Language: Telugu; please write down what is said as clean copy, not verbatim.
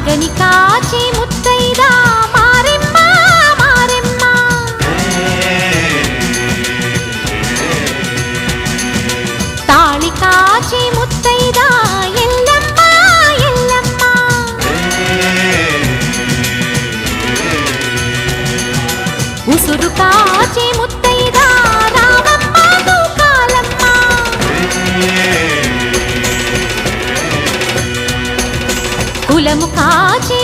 మగని కాచి ముత్తైదా మారెమ్మ మారెమ్మ తాళి కాచి ముత్తైదా ఎల్లమ్మ ఎల్లమ్మ ఉసురు కాచి ముత్తైదా రామమ్మ తూకాలమ్మ కులము కాచి